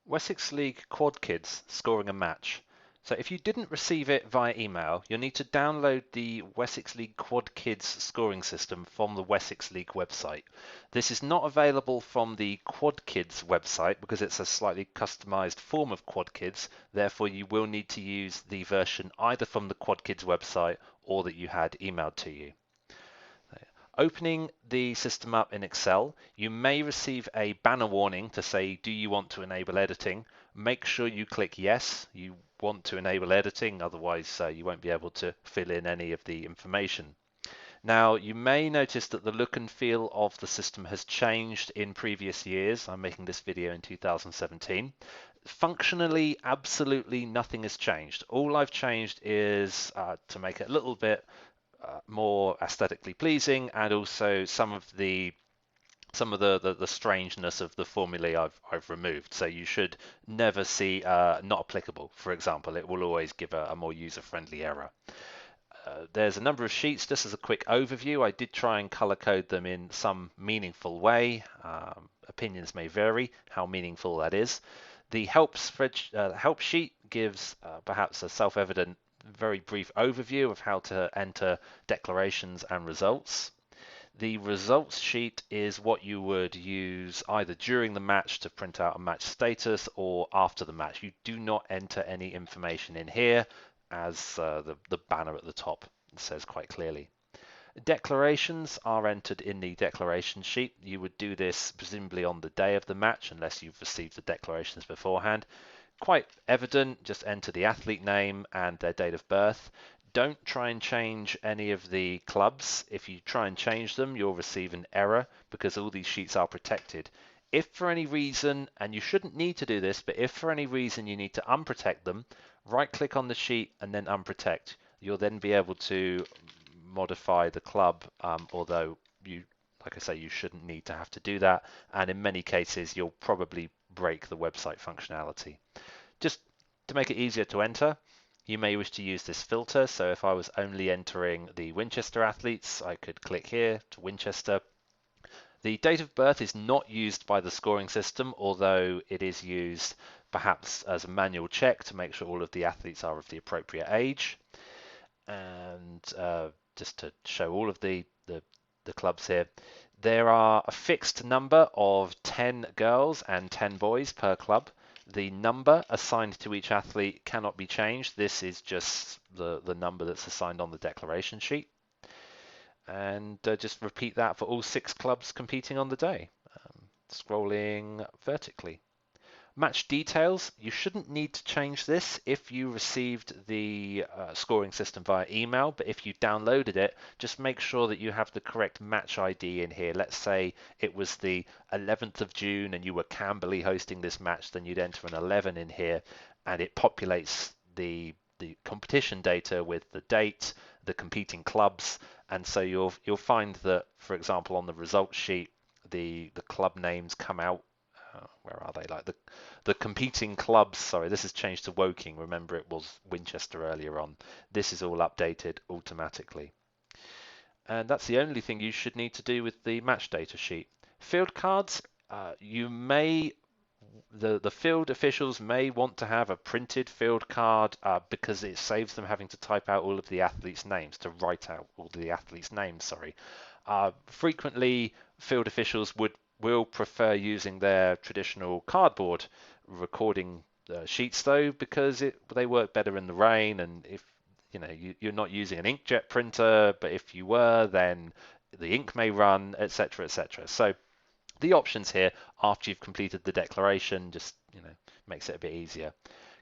Wessex League Quad Kids scoring a match. So if you didn't receive it via email, you'll need to download the Wessex League Quad Kids scoring system from the Wessex League website. This is not available from the Quad Kids website because it's a slightly customized form of Quad Kids. Therefore, you will need to use the version either from the Quad Kids website or that you had emailed to you. Opening the system up in Excel, you may receive a banner warning to say, do you want to enable editing? Make sure you click yes, you want to enable editing, otherwise you won't be able to fill in any of the information. Now, you may notice that the look and feel of the system has changed in previous years. I'm making this video in 2017. Functionally, absolutely nothing has changed. All I've changed is to make it a little bit more aesthetically pleasing, and also some of the strangeness of the formulae I've removed. So you should never see not applicable, for example. It will always give a more user-friendly error. There's a number of sheets. Just as a quick overview, I did try and color code them in some meaningful way. Opinions may vary how meaningful that is. The help sheet gives perhaps a self-evident very brief overview of how to enter declarations and results. The results sheet is what you would use either during the match to print out a match status or after the match. You do not enter any information in here, as the banner at the top says quite clearly. Declarations are entered in the declaration sheet. You would do this presumably on the day of the match unless you've received the declarations beforehand. Quite evident, just enter the athlete name and their date of birth. Don't try and change any of the clubs. If you try and change them, you'll receive an error because all these sheets are protected. If for any reason, and you shouldn't need to do this, but if for any reason you need to unprotect them, right click on the sheet and then unprotect. You'll then be able to modify the club, although like I say, you shouldn't need to have to do that. And in many cases, you'll probably break the website functionality. Just to make it easier to enter, you may wish to use this filter. So if I was only entering the Winchester athletes, I could click here to Winchester. The date of birth is not used by the scoring system, although it is used perhaps as a manual check to make sure all of the athletes are of the appropriate age. And just to show all of the clubs here, there are a fixed number of 10 girls and 10 boys per club. The number assigned to each athlete cannot be changed. This is just the number that's assigned on the declaration sheet. And just repeat that for all 6 clubs competing on the day. Scrolling vertically. Match details, you shouldn't need to change this if you received the scoring system via email, but if you downloaded it, just make sure that you have the correct match ID in here. Let's say it was the 11th of June and you were Camberley hosting this match, then you'd enter an 11 in here and it populates the competition data with the date, the competing clubs, and so you'll find that, for example, on the results sheet, the club names come out. Where are they? Like the competing clubs. Sorry, this has changed to Woking. Remember, it was Winchester earlier on. This is all updated automatically. And that's the only thing you should need to do with the match data sheet. Field cards, you may the field officials may want to have a printed field card because it saves them having to type out all of the athletes' names, to write out all the athletes' names, sorry. Frequently, field officials will prefer using their traditional cardboard recording sheets though, because they work better in the rain, and if you're not using an inkjet printer, but if you were, then the ink may run, etc., etc. So the options here after you've completed the declaration just makes it a bit easier.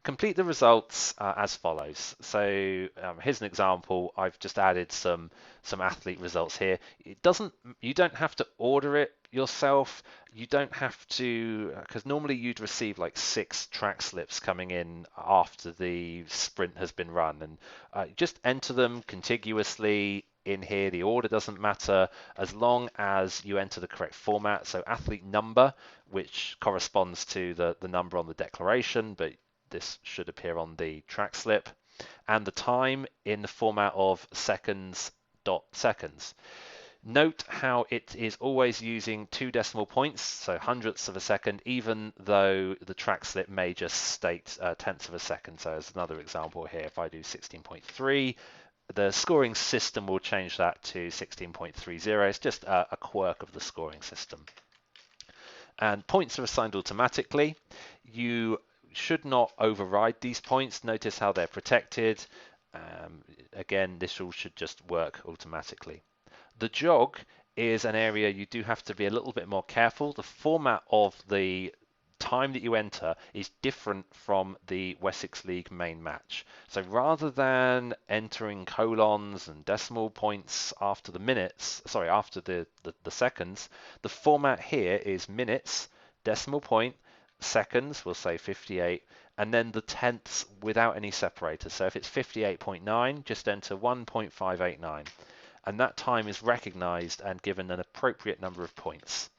Complete the results as follows. So here's an example. I've just added some athlete results here. You don't have to order it yourself. You don't have to, because normally you'd receive like 6 track slips coming in after the sprint has been run, and just enter them contiguously in here. The order doesn't matter as long as you enter the correct format. So athlete number, which corresponds to the number on the declaration, but this should appear on the track slip, and the time in the format of seconds dot seconds. Note how it is always using 2 decimal points, so hundredths of a second, even though the track slip may just state tenths of a second. So as another example here, if I do 16.3, the scoring system will change that to 16.30. It's just a quirk of the scoring system. And points are assigned automatically. You should not override these points. Notice how they're protected. Again, this all should just work automatically. The jog is an area you do have to be a little bit more careful. The format of the time that you enter is different from the Wessex League main match. So rather than entering colons and decimal points after the minutes, sorry, after the seconds, the format here is minutes, decimal point, seconds, we'll say 58, and then the tenths without any separator. So if it's 58.9, just enter 1.589. And that time is recognized and given an appropriate number of points.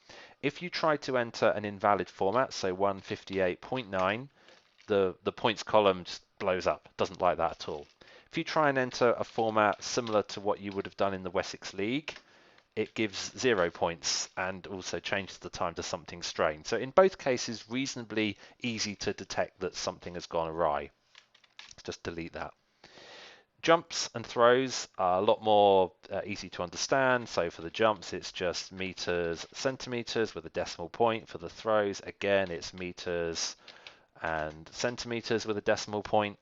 If you try to enter an invalid format, so 158.9, the points column just blows up. Doesn't like that at all. If you try and enter a format similar to what you would have done in the Wessex League, it gives 0 points and also changes the time to something strange. So in both cases, reasonably easy to detect that something has gone awry. Let's just delete that. Jumps and throws are a lot more easy to understand. So for the jumps, it's just meters, centimeters with a decimal point. For the throws, again, it's meters and centimeters with a decimal point.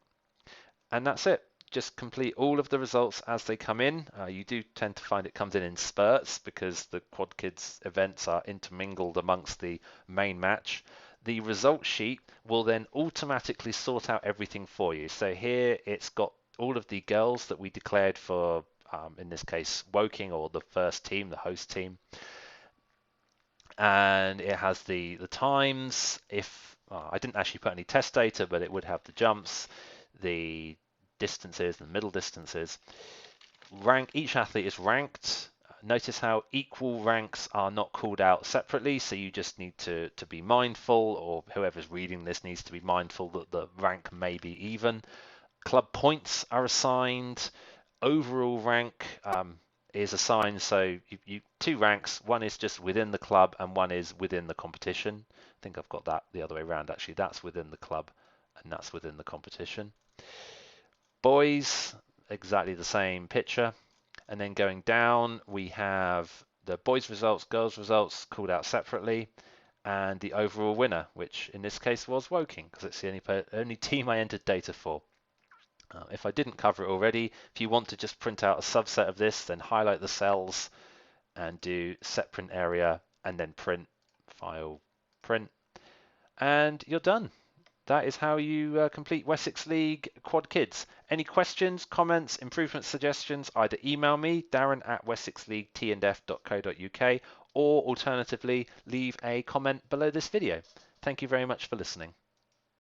And that's it. Just complete all of the results as they come in. You do tend to find it comes in spurts because the Quad Kids events are intermingled amongst the main match. The result sheet will then automatically sort out everything for you. So here it's got all of the girls that we declared for, in this case, Woking, or the first team, the host team. And it has the times. If I didn't actually put any test data, but it would have the jumps, the distances, the middle distances. Each athlete is ranked. Notice how equal ranks are not called out separately, so you just need to be mindful, or whoever's reading this needs to be mindful that the rank may be even. Club points are assigned. Overall rank is assigned, so you 2 ranks. One is just within the club and one is within the competition. I think I've got that the other way around actually. That's within the club and that's within the competition. Boys, exactly the same picture. And then going down, we have the boys' results, girls' results called out separately, and the overall winner, which in this case was Woking, because it's the only team I entered data for. If I didn't cover it already, if you want to just print out a subset of this, then highlight the cells and do set print area and then print, file, print, and you're done. That is how you complete Wessex League Quad Kids. Any questions, comments, improvement suggestions, either email me, darren@wessexleaguetandf.co.uk, or alternatively, leave a comment below this video. Thank you very much for listening.